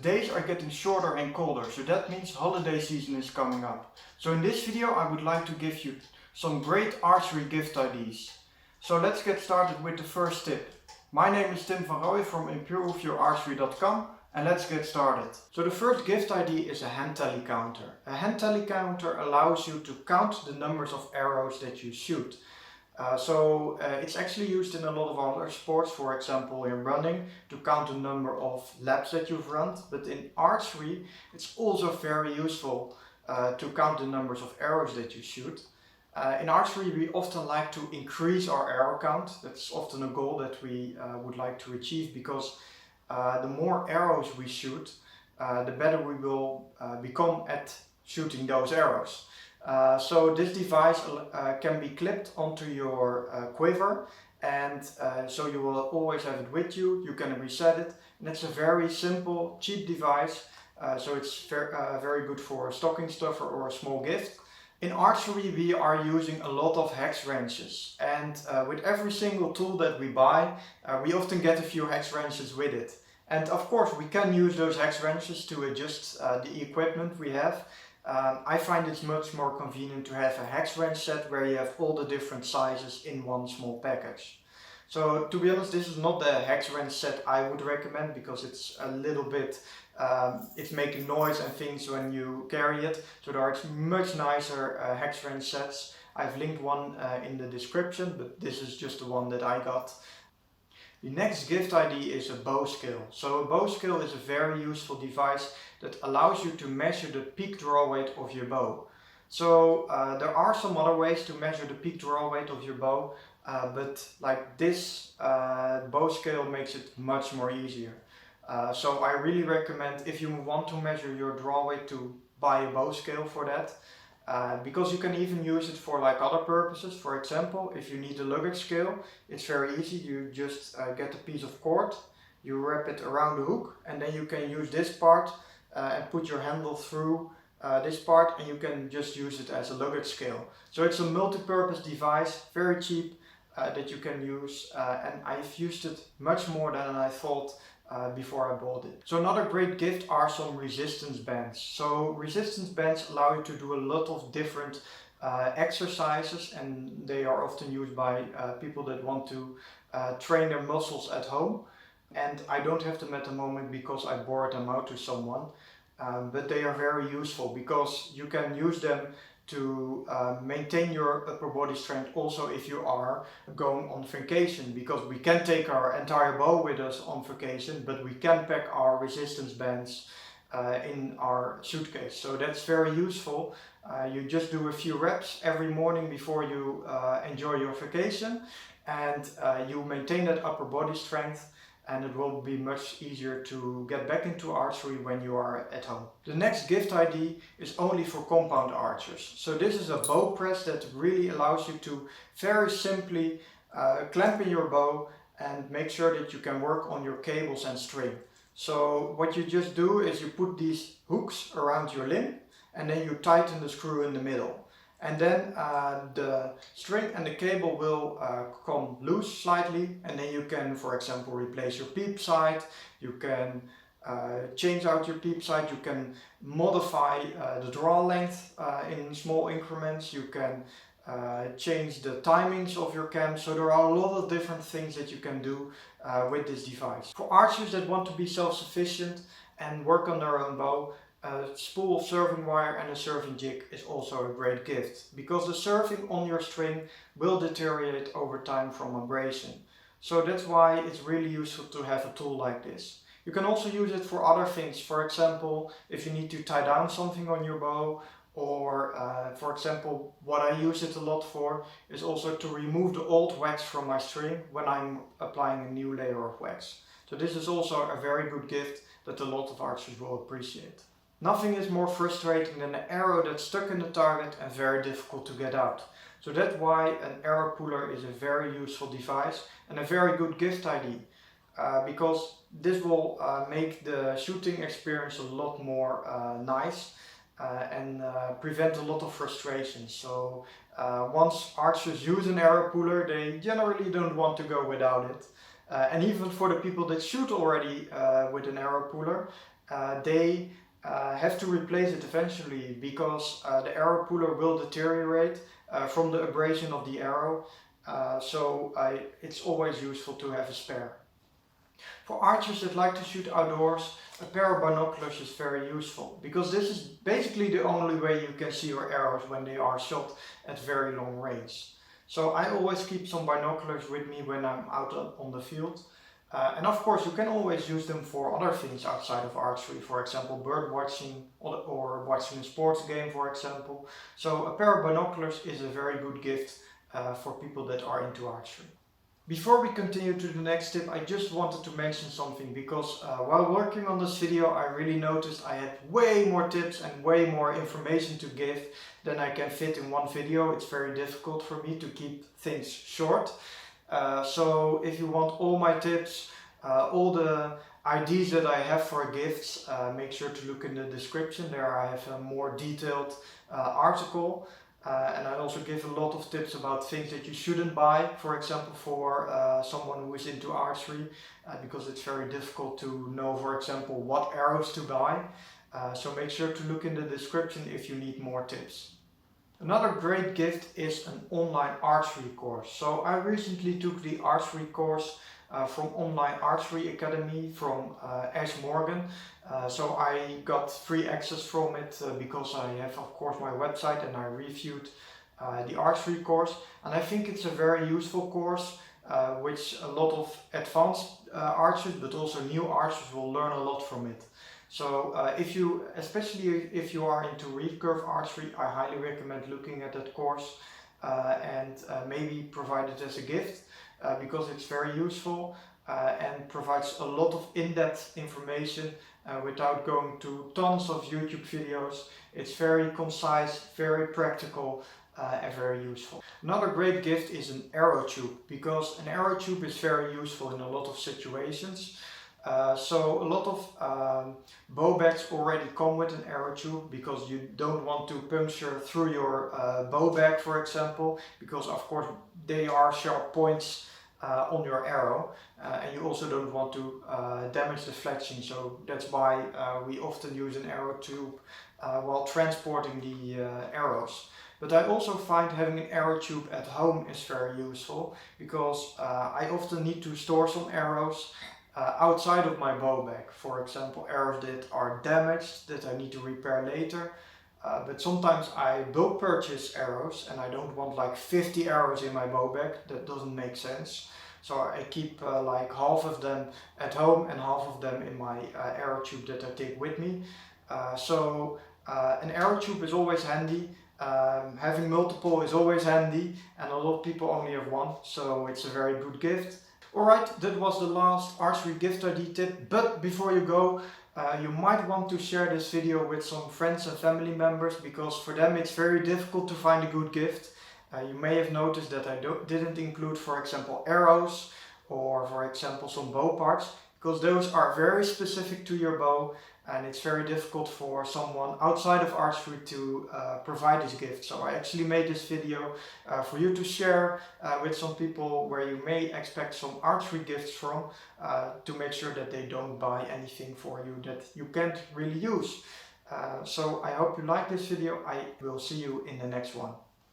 Days are getting shorter and colder, so that means holiday season is coming up. So in this video I would like to give you some great archery gift ideas. So let's get started with the first tip. My name is Tim van Rooij from improveyourarchery.com and let's get started. So the first gift idea is a hand tally counter. A hand tally counter allows you to count the numbers of arrows that you shoot. It's actually used in a lot of other sports, for example in running, to count the number of laps that you've run. But in archery it's also very useful to count the numbers of arrows that you shoot. In archery we often like to increase our arrow count. That's often a goal that we would like to achieve, because the more arrows we shoot, the better we will become at shooting those arrows. So this device can be clipped onto your quiver, and so you will always have it with you. You can reset it, and it's a very simple, cheap device, so it's very good for a stocking stuffer or a small gift. In archery we are using a lot of hex wrenches, and with every single tool that we buy, we often get a few hex wrenches with it. And of course we can use those hex wrenches to adjust the equipment we have. I find it's much more convenient to have a hex wrench set where you have all the different sizes in one small package. So to be honest, this is not the hex wrench set I would recommend, because it's a little bit, it's making noise and things when you carry it. So there are much nicer hex wrench sets. I've linked one in the description, but this is just the one that I got. The next gift idea is a bow scale. So a bow scale is a very useful device that allows you to measure the peak draw weight of your bow. So there are some other ways to measure the peak draw weight of your bow, but like this bow scale makes it much more easier. So I really recommend, if you want to measure your draw weight, to buy a bow scale for that. Because you can even use it for like other purposes. For example, if you need a luggage scale, it's very easy. You just get a piece of cord, you wrap it around the hook, and then you can use this part and put your handle through this part, and you can just use it as a luggage scale. So it's a multi-purpose device, very cheap, that you can use, and I've used it much more than I thought before I bought it. So another great gift are some resistance bands. So resistance bands allow you to do a lot of different exercises, and they are often used by people that want to train their muscles at home. And I don't have them at the moment because I borrowed them out to someone, but they are very useful because you can use them to maintain your upper body strength also if you are going on vacation, because we can take our entire bow with us on vacation, but we can pack our resistance bands in our suitcase. So that's very useful. You just do a few reps every morning before you enjoy your vacation, and you maintain that upper body strength, and it will be much easier to get back into archery when you are at home. The next gift idea is only for compound archers. So this is a bow press that really allows you to very simply clamp in your bow and make sure that you can work on your cables and string. So what you just do is you put these hooks around your limb, and then you tighten the screw in the middle. And then the string and the cable will come loose slightly, and then you can, for example, replace your peep sight, you can change out your peep sight, you can modify the draw length in small increments, you can change the timings of your cam. So there are a lot of different things that you can do with this device. For archers that want to be self-sufficient and work on their own bow, a spool of serving wire and a serving jig is also a great gift, because the serving on your string will deteriorate over time from abrasion. So that's why it's really useful to have a tool like this. You can also use it for other things. For example, if you need to tie down something on your bow, or for example, what I use it a lot for is also to remove the old wax from my string when I'm applying a new layer of wax. So this is also a very good gift that a lot of archers will appreciate. Nothing is more frustrating than an arrow that's stuck in the target and very difficult to get out. So that's why an arrow puller is a very useful device and a very good gift idea, because this will make the shooting experience a lot more nice and prevent a lot of frustration. So once archers use an arrow puller, they generally don't want to go without it. And even for the people that shoot already with an arrow puller, they have to replace it eventually because the arrow puller will deteriorate from the abrasion of the arrow. It's always useful to have a spare. For archers that like to shoot outdoors, a pair of binoculars is very useful, because this is basically the only way you can see your arrows when they are shot at very long range. So I always keep some binoculars with me when I'm out on the field. And of course you can always use them for other things outside of archery, for example bird watching or watching a sports game, for example. So a pair of binoculars is a very good gift for people that are into archery. Before we continue to the next tip, I just wanted to mention something, because while working on this video I really noticed I had way more tips and way more information to give than I can fit in one video. It's very difficult for me to keep things short. So if you want all my tips, all the ideas that I have for gifts, make sure to look in the description. There I have a more detailed article. And I also give a lot of tips about things that you shouldn't buy, for example for someone who is into archery, because it's very difficult to know, for example, what arrows to buy. So make sure to look in the description if you need more tips. Another great gift is an online archery course. So I recently took the archery course from Online Archery Academy from Ash Morgan. So I got free access from it because I have of course my website and I reviewed the archery course. And I think it's a very useful course which a lot of advanced archers but also new archers will learn a lot from it. So especially if you are into recurve archery, I highly recommend looking at that course and maybe provide it as a gift because it's very useful and provides a lot of in-depth information without going to tons of YouTube videos. It's very concise, very practical and very useful. Another great gift is an arrow tube, because an arrow tube is very useful in a lot of situations. So a lot of bow bags already come with an arrow tube, because you don't want to puncture through your bow bag, for example, because of course they are sharp points on your arrow, and you also don't want to damage the fletching. So that's why we often use an arrow tube while transporting the arrows. But I also find having an arrow tube at home is very useful, because I often need to store some arrows outside of my bow bag. For example, arrows that are damaged that I need to repair later. But sometimes I bulk purchase arrows and I don't want like 50 arrows in my bow bag. That doesn't make sense. So I keep like half of them at home and half of them in my arrow tube that I take with me. An arrow tube is always handy. Having multiple is always handy, and a lot of people only have one, so it's a very good gift. Alright, that was the last archery gift idea tip, but before you go, you might want to share this video with some friends and family members, because for them it's very difficult to find a good gift. You may have noticed that I didn't include, for example, arrows or for example some bow parts, because those are very specific to your bow and it's very difficult for someone outside of archery to provide this gift. So I actually made this video for you to share with some people where you may expect some archery gifts from, to make sure that they don't buy anything for you that you can't really use. So I hope you like this video. I will see you in the next one.